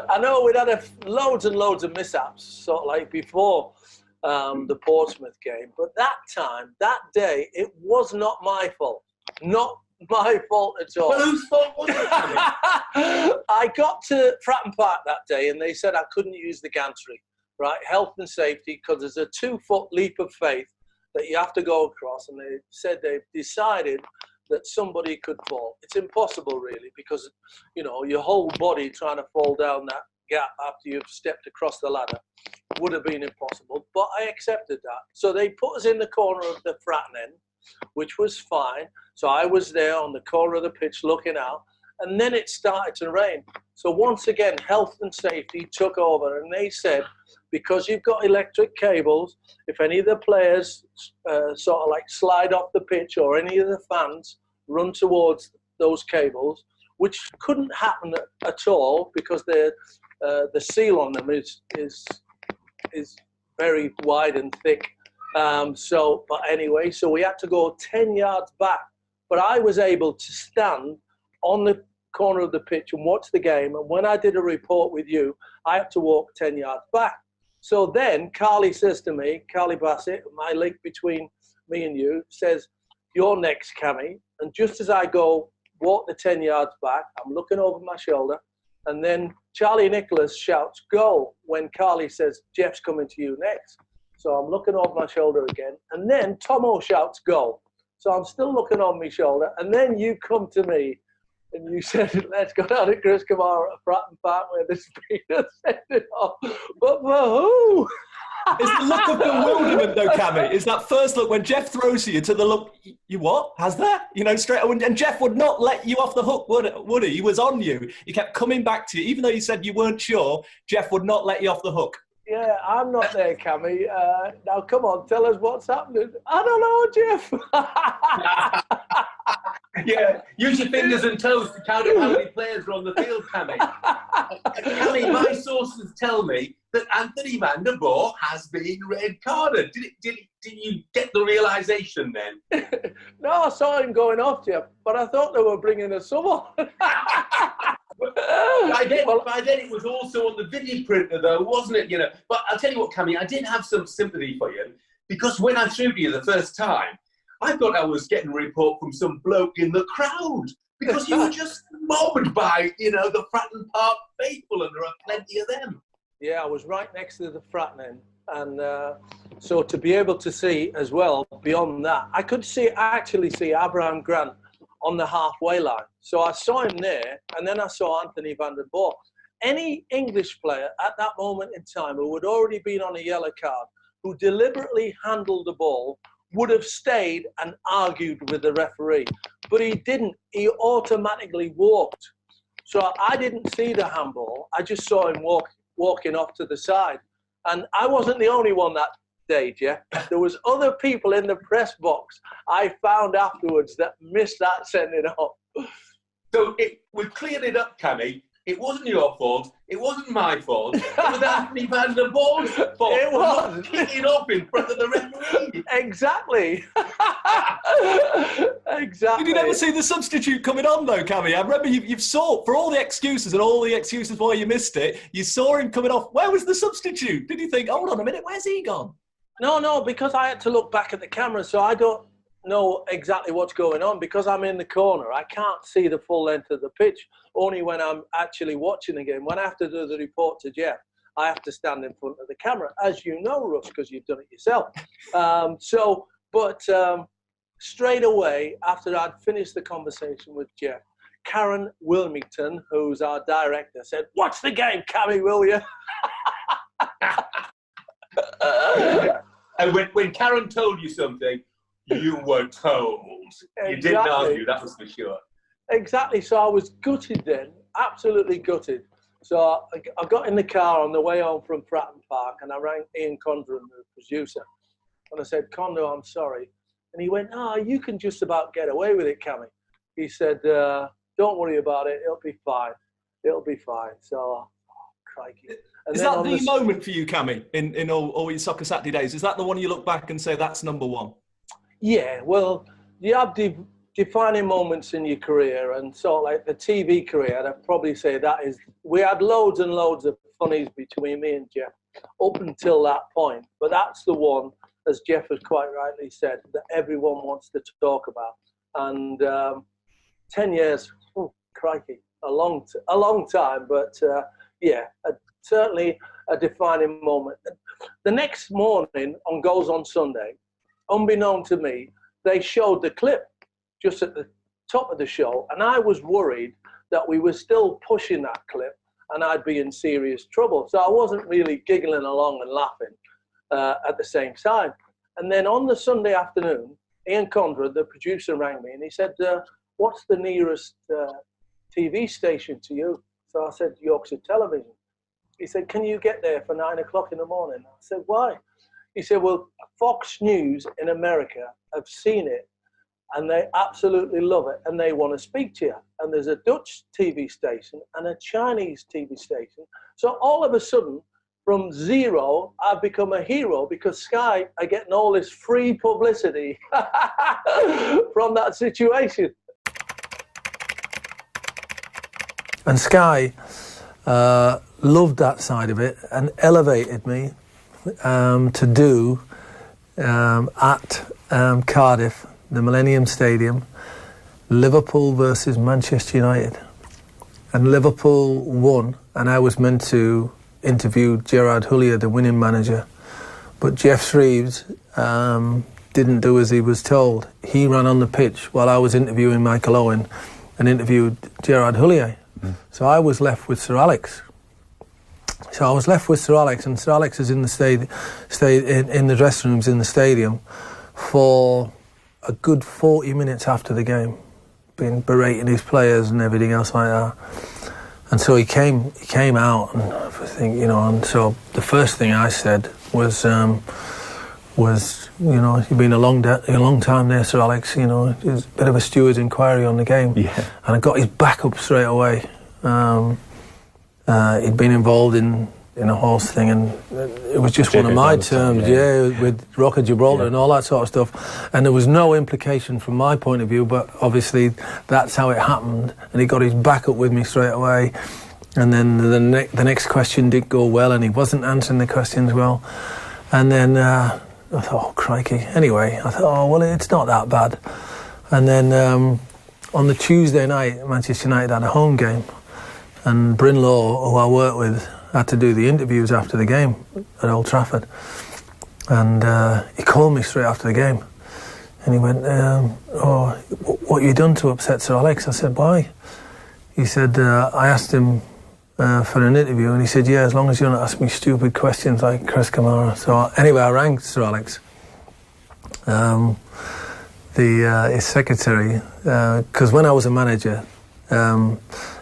I know we'd had loads and loads of mishaps, sort of like before the Portsmouth game. But that time, that day, it was not my fault. Not my fault at all. Well, whose fault was it? I got to Fratton Park that day and they said I couldn't use the gantry, right? Health and safety, because there's a 2-foot leap of faith that you have to go across. And they said they've decided that somebody could fall. It's impossible, really, because, you know, your whole body trying to fall down that gap after you've stepped across the ladder would have been impossible. But I accepted that. So they put us in the corner of the Fratton end, which was fine. So I was there on the corner of the pitch looking out, and then it started to rain. So once again, health and safety took over, and they said, because you've got electric cables, if any of the players sort of like slide off the pitch or any of the fans run towards those cables, which couldn't happen at all because the seal on them is very wide and thick. But anyway, so we had to go 10 yards back. But I was able to stand on the corner of the pitch and watch the game. And when I did a report with you, I had to walk 10 yards back. So then Carly says to me, Carly Bassett, my link between me and you, says, "You're next, Cammy." And just as I walk the 10 yards back, I'm looking over my shoulder. And then Charlie Nicholas shouts, "Goal," when Carly says, "Jeff's coming to you next." So I'm looking over my shoulder again. And then Tomo shouts, "Goal." So I'm still looking on my shoulder. And then you come to me and you said, "Let's go down to Chris Kamara at Fratton Park where the speaker sent it off." But for who? It's the look of bewilderment, though, Cammy. It's that first look when Jeff throws you to the look, you what? Has that? You know, straight away. And Jeff would not let you off the hook, would he? He was on you. He kept coming back to you. Even though you said you weren't sure, Jeff would not let you off the hook. Yeah, I'm not there, Cammy. Now, come on, tell us what's happening. I don't know, Jeff. Yeah, use your fingers and toes to count up how many players are on the field, Cammy. Cammy, my sources tell me that Anthony van der Boer has been red carded. Did you get the realisation then? No, I saw him going off, Jeff, but I thought they were bringing a sub on. By then it was also on the video printer, though, wasn't it? You know. But I'll tell you what, Cammy, I did have some sympathy for you because when I threw to you the first time, I thought I was getting a report from some bloke in the crowd because you were just mobbed by, you know, the Fratton Park faithful, and there are plenty of them. Yeah, I was right next to the Fratton end, and so to be able to see as well beyond that, I could actually see Abraham Grant on the halfway line. So I saw him there, and then I saw Anthony van der Boer. Any English player at that moment in time who had already been on a yellow card, who deliberately handled the ball, would have stayed and argued with the referee. But he didn't. He automatically walked. So I didn't see the handball. I just saw him walking off to the side. And I wasn't the only one that day, Jeff. There was other people in the press box I found afterwards that missed that sending off. So we've cleared it up, Cammy. It wasn't your fault. It wasn't my fault. It was Anthony van der Boer's fault. It was. Kicking off in front of the referee. Exactly. Exactly. Did you never see the substitute coming on, though, Cammy? I remember you've sought for all the excuses and all the excuses why you missed it. You saw him coming off. Where was the substitute? Did you think, hold on a minute, where's he gone? No, because I had to look back at the camera, so I don't know exactly what's going on because I'm in the corner. I can't see the full length of the pitch, only when I'm actually watching the game. When I have to do the report to Jeff, I have to stand in front of the camera, as you know, Russ, because you've done it yourself. Straight away, after I'd finished the conversation with Jeff, Karen Wilmington, who's our director, said, "Watch the game, Cammy, will you?" And when Karen told you something, you were told. Exactly. You didn't argue, that was for sure. Exactly. So I was gutted then, absolutely gutted. So I got in the car on the way home from Fratton Park and I rang Ian Condren, the producer. And I said, "Condo, I'm sorry." And he went, "Oh, you can just about get away with it, Cammy." He said, "Don't worry about it. It'll be fine. It'll be fine." So, crikey. And is that the moment for you, Cammy, in all your Soccer Saturday days? Is that the one you look back and say, that's number one? Yeah, well, you have defining moments in your career, and sort of like the TV career, I'd probably say that is, we had loads and loads of funnies between me and Jeff up until that point, but that's the one, as Jeff has quite rightly said, that everyone wants to talk about. And 10 years, oh, crikey, a long time, but certainly a defining moment. The next morning on Goals on Sunday, unbeknown to me, they showed the clip just at the top of the show, and I was worried that we were still pushing that clip and I'd be in serious trouble. So I wasn't really giggling along and laughing at the same time. And then on the Sunday afternoon, Ian Conrad, the producer, rang me and he said, what's the nearest TV station to you? So I said, Yorkshire Television. He said, can you get there for 9 o'clock in the morning? I said, why? He said, well, Fox News in America have seen it and they absolutely love it and they want to speak to you. And there's a Dutch TV station and a Chinese TV station. So all of a sudden, from zero, I've become a hero because Sky are getting all this free publicity from that situation. And Sky loved that side of it and elevated me to do at Cardiff, the Millennium Stadium, Liverpool versus Manchester United. And Liverpool won, and I was meant to interview Gerard Houllier, the winning manager. But Jeff Shreves didn't do as he was told. He ran on the pitch while I was interviewing Michael Owen and interviewed Gerard Houllier. So I was left with Sir Alex. So I was left with Sir Alex, and Sir Alex is in the in the dressing rooms in the stadium for a good 40 minutes after the game, been berating his players and everything else like that. And so he came out, and everything, you know. And so the first thing I said was you know, you've been a long time there, Sir Alex. You know, it was a bit of a steward's inquiry on the game. Yeah. And I got his back up straight away. He'd been involved in a horse thing, and it was just one of my terms, with Rock of Gibraltar and all that sort of stuff. And there was no implication from my point of view, but obviously that's how it happened. And he got his back up with me straight away. And then the next question did go well, and he wasn't answering the questions well. And then I thought, oh, crikey. Anyway, I thought, oh, well, it's not that bad. And then on the Tuesday night, Manchester United had a home game, and Bryn Law, who I worked with, had to do the interviews after the game at Old Trafford. And he called me straight after the game. And he went, oh, what have you done to upset Sir Alex? I said, why? He said, I asked him for an interview, and he said, yeah, as long as you don't ask me stupid questions like Chris Kamara. So anyway, I rang Sir Alex, his secretary, because when I was a manager,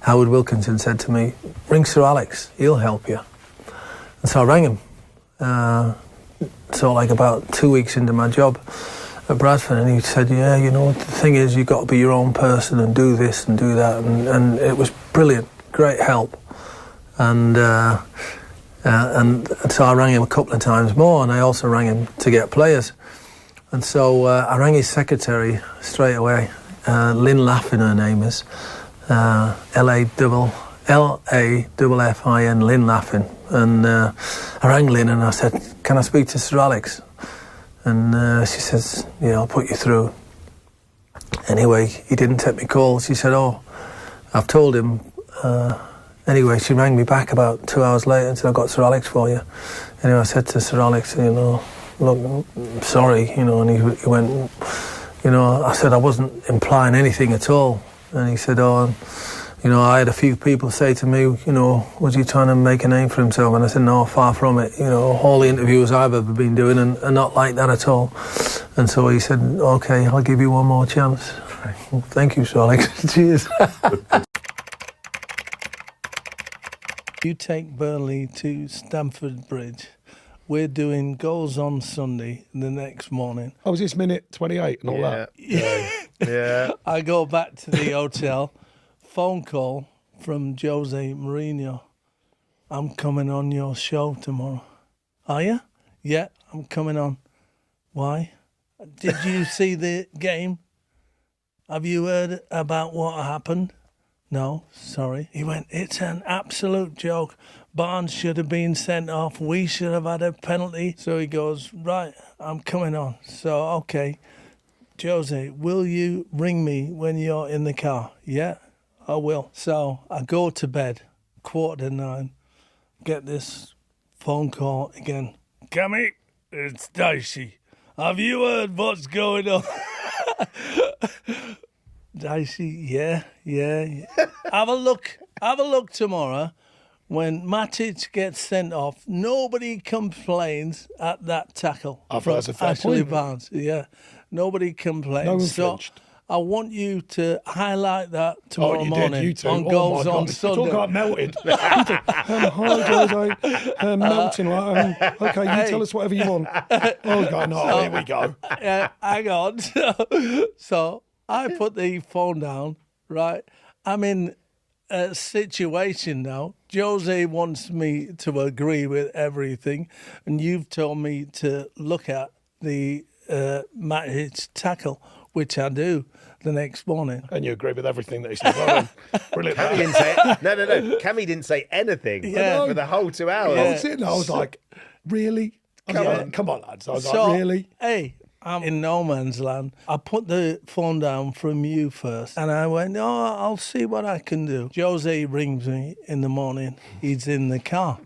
Howard Wilkinson said to me, ring Sir Alex, he'll help you. And so I rang him, so like about 2 weeks into my job at Bradford, and he said, yeah, you know, the thing is, you've got to be your own person and do this and do that, and it was brilliant, great help. And so I rang him a couple of times more, and I also rang him to get players. And so I rang his secretary straight away, Lynn Laffin, her name is, L-A-F-F-I-N, Lynn Laffin. And I rang Lynn and I said, can I speak to Sir Alex? And she says, yeah, I'll put you through. Anyway, he didn't take my call. She said, oh, I've told him. Anyway, she rang me back about 2 hours later and said, I've got Sir Alex for you. Anyway, I said to Sir Alex, you know, look, I'm sorry, you know, and he went, you know, I said I wasn't implying anything at all. And he said, oh, you know, I had a few people say to me, you know, was he trying to make a name for himself? And I said, no, far from it. You know, all the interviews I've ever been doing are not like that at all. And so he said, okay, I'll give you one more chance. Well, thank you, Sir Alex. Cheers. You take Burnley to Stamford Bridge. We're doing Goals on Sunday the next morning. Oh, was this minute 28 and all that? Yeah. I go back to the hotel, phone call from Jose Mourinho. I'm coming on your show tomorrow. Are you? Yeah, I'm coming on. Why? Did you see the game? have you heard about what happened? No, sorry. He went, it's an absolute joke. Barnes should have been sent off. We should have had a penalty. So he goes, right, I'm coming on. So, okay, Jose, will you ring me when you're in the car? Yeah, I will. So I go to bed, 9:15, get this phone call again. Cammy, it's Dicey. Have you heard what's going on? Dicey, yeah. Have a look tomorrow. When Matic gets sent off, nobody complains at that tackle. I thought that's a fair Ashley point. Barnes. Yeah, nobody complains. No one so flinched. I want you to highlight that tomorrow you morning did, you too. on Oh Goals my on God. Sunday. Talk about melted. Hi, Jose. Melting. Like, okay, you tell us whatever you want. Oh, God, no, here we go. Hang on. So I put the phone down, right? I'm in a situation now. Jose wants me to agree with everything, and you've told me to look at the Matic tackle, which I do the next morning. And you agree with everything that he said. Well, brilliant. Cammy didn't say no. Cammy didn't say anything for the whole 2 hours. I was sitting there, I was like, really? Come on, lads. I was So, like, really? Hey, I'm in no man's land. I put the phone down from you first, and I went, I'll see what I can do. Jose rings me in the morning. He's in the car.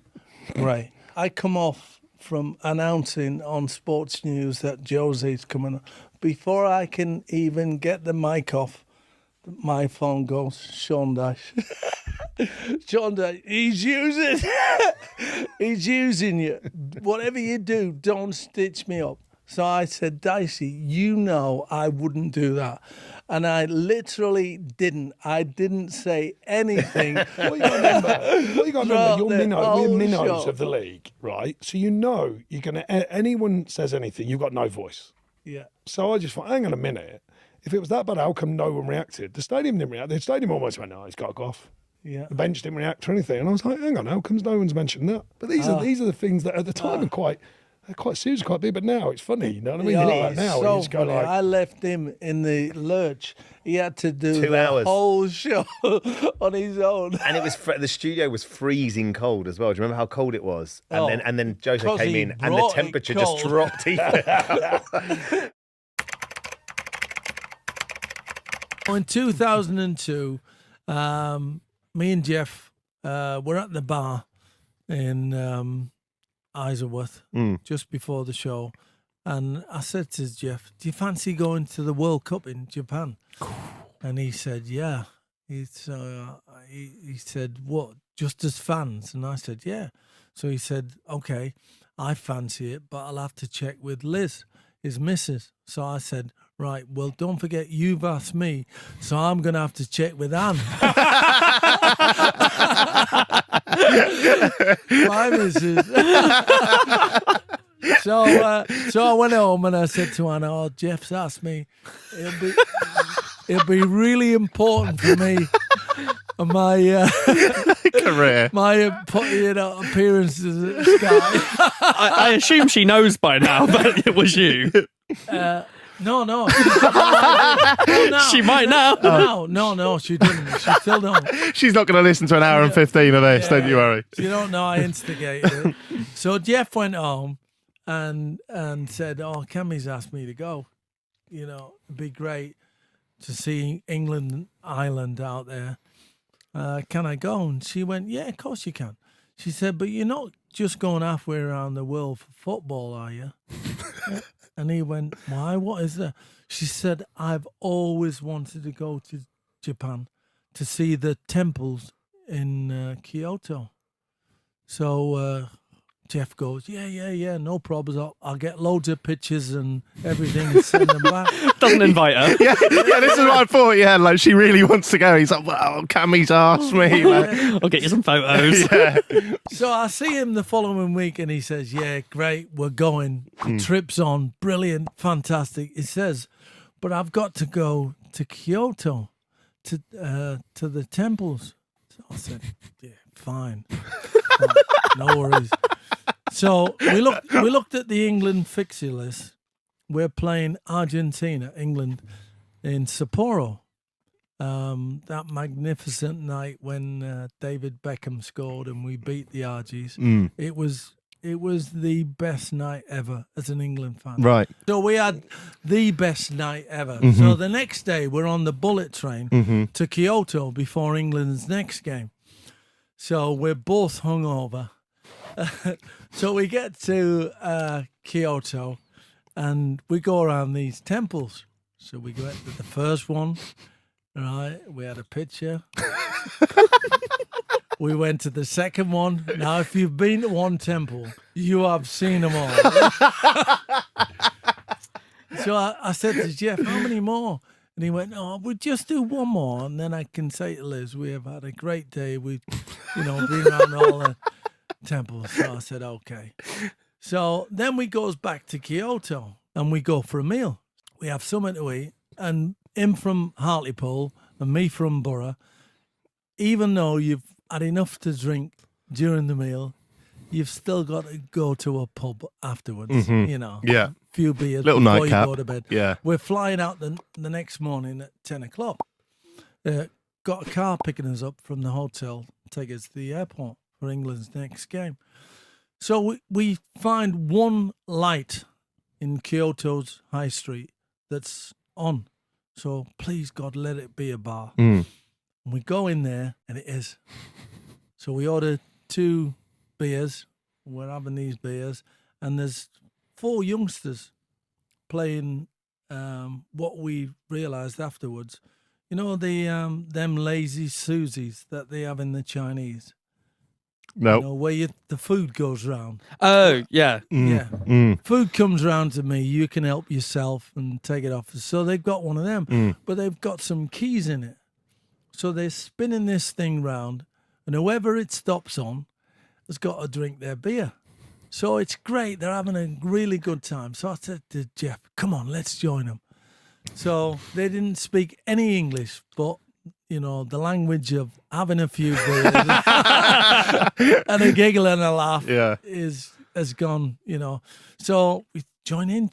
Right. I come off from announcing on Sports News that Jose's coming. Before I can even get the mic off, my phone goes, Sean Dyche. Sean Dyche, he's using you. Whatever you do, don't stitch me up. So I said, Dicey, you know I wouldn't do that. And I literally didn't. I didn't say anything. What you got to remember, you're we're minnows shot. of the league, right? So you know you're going to, anyone says anything, you've got no voice. Yeah. So I just thought, hang on a minute. If it was that bad, how come no one reacted? The stadium didn't react. The stadium almost went, no, he's got to go off. Yeah. The bench didn't react to anything. And I was like, hang on, how comes no one's mentioned that? But these are the things that at the time are quite serious, quite big, but now it's funny, you know what I mean? Yeah, Like now, so you just go funny. like, I left him in the lurch. He had to do 2 the hours. whole show on his own. And it was the studio was freezing cold as well. Do you remember how cold it was? And then Jose 'cause came he in and the brought it temperature just cold. dropped even. In 2002, me and Jeff were at the bar in Isleworth just before the show. And I said to Jeff, do you fancy going to the World Cup in Japan? And he said, yeah. He said, what, just as fans? And I said, yeah. So he said, okay, I fancy it, but I'll have to check with Liz, his missus. So I said, right, well, don't forget you've asked me, so I'm going to have to check with Anne. My missus. So I went home and I said to Anna, oh, Jeff's asked me. It'll be really important for me. My career. My appearances at Sky. I assume she knows by now that it was you. No. She might now. No, she didn't. She still don't. She's not going to listen to an hour and 15 of this, don't you worry. You don't know I instigated it. So Jeff went home and said, oh, Cammy's asked me to go. You know, it'd be great to see England and Ireland out there. Can I go? And she went, yeah, of course you can. She said, but you're not just going halfway around the world for football, are you? And he went, why? What is that? She said, I've always wanted to go to Japan to see the temples in Kyoto. So Jeff goes, yeah, no problems. I'll get loads of pictures and everything and send them back. Doesn't invite her. Yeah, this is what I thought. Yeah, like she really wants to go. He's like, well, Cammy's asked me. I'll get you some photos. Yeah. So I see him the following week and he says, yeah, great, we're going. The trip's on, brilliant, fantastic. He says, but I've got to go to Kyoto to the temples. So I said, yeah, fine. No worries. So we looked at the England fixture list. We're playing Argentina, England, in Sapporo. That magnificent night when David Beckham scored and we beat the Argies. It was the best night ever as an England fan. Right. So we had the best night ever. So the next day we're on the bullet train to Kyoto before England's next game. So we're both hungover. So we get to Kyoto and we go around these temples. So we go to the first one, right? We had a picture. We went to the second one. Now, if you've been to one temple, you have seen them all. So I said to Jeff, how many more? And he went, "Oh, we'll just do one more, and then I can say to Liz, we have had a great day. We've, been around all the temples." So I said, okay. So then we goes back to Kyoto, and we go for a meal. We have something to eat, and him from Hartlepool and me from Borough, even though you've had enough to drink during the meal, you've still got to go to a pub afterwards, Yeah. few beers Little before you nightcap. go to bed. Yeah. We're flying out the next morning at 10 o'clock. Got a car picking us up from the hotel, take us to the airport for England's next game. So we find one light in Kyoto's high street that's on. So please, God, let it be a bar. And we go in there, and it is. So we order 2 beers. We're having these beers, and there's 4 youngsters playing what we realised afterwards. You know, them lazy Susies that they have in the Chinese? No. You know, where the food goes round. Oh, yeah. Yeah. Food comes round to me, you can help yourself and take it off. So they've got one of them, but they've got some keys in it. So they're spinning this thing round, and whoever it stops on has got to drink their beer. So it's great. They're having a really good time. So I said to Jeff, come on, let's join them. So they didn't speak any English, but, the language of having a few beers and a giggle and a laugh has gone, So we join in.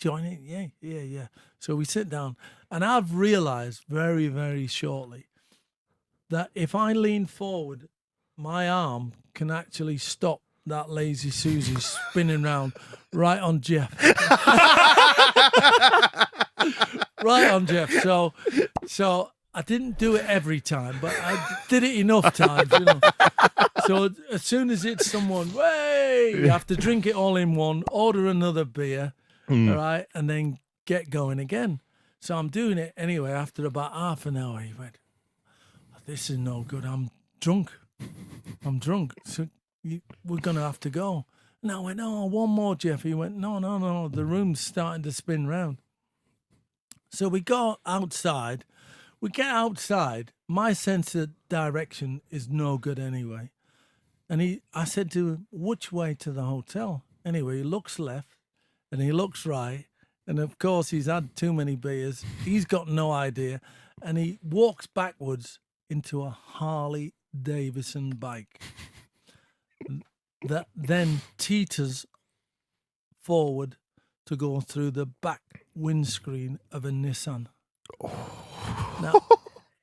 Yeah. So we sit down, and I've realised very, very shortly that if I lean forward, my arm can actually stop that lazy Susie spinning round right on Jeff. Right on Jeff. So I didn't do it every time, but I did it enough times, So as soon as it's someone, hey, you have to drink it all in one, order another beer, all right, and then get going again. So I'm doing it anyway. After about half an hour, he went, "This is no good. I'm drunk. So we're going to have to go." And I went, "No, one more, Jeff." He went, No. The room's starting to spin round. So we go outside. We get outside. My sense of direction is no good anyway. And I said to him, "Which way to the hotel?" Anyway, he looks left and he looks right. And of course, he's had too many beers. He's got no idea. And he walks backwards into a Harley Davidson bike that then teeters forward to go through the back windscreen of a Nissan. Now,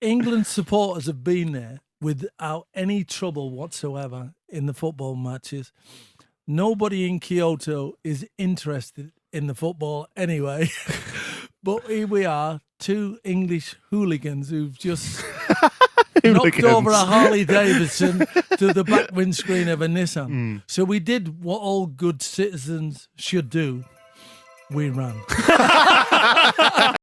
England supporters have been there without any trouble whatsoever in the football matches. Nobody in Kyoto is interested in the football anyway. But here we are, 2 English hooligans who've just knocked over a Harley Davidson to the back windscreen of a Nissan. So we did what all good citizens should do. We ran.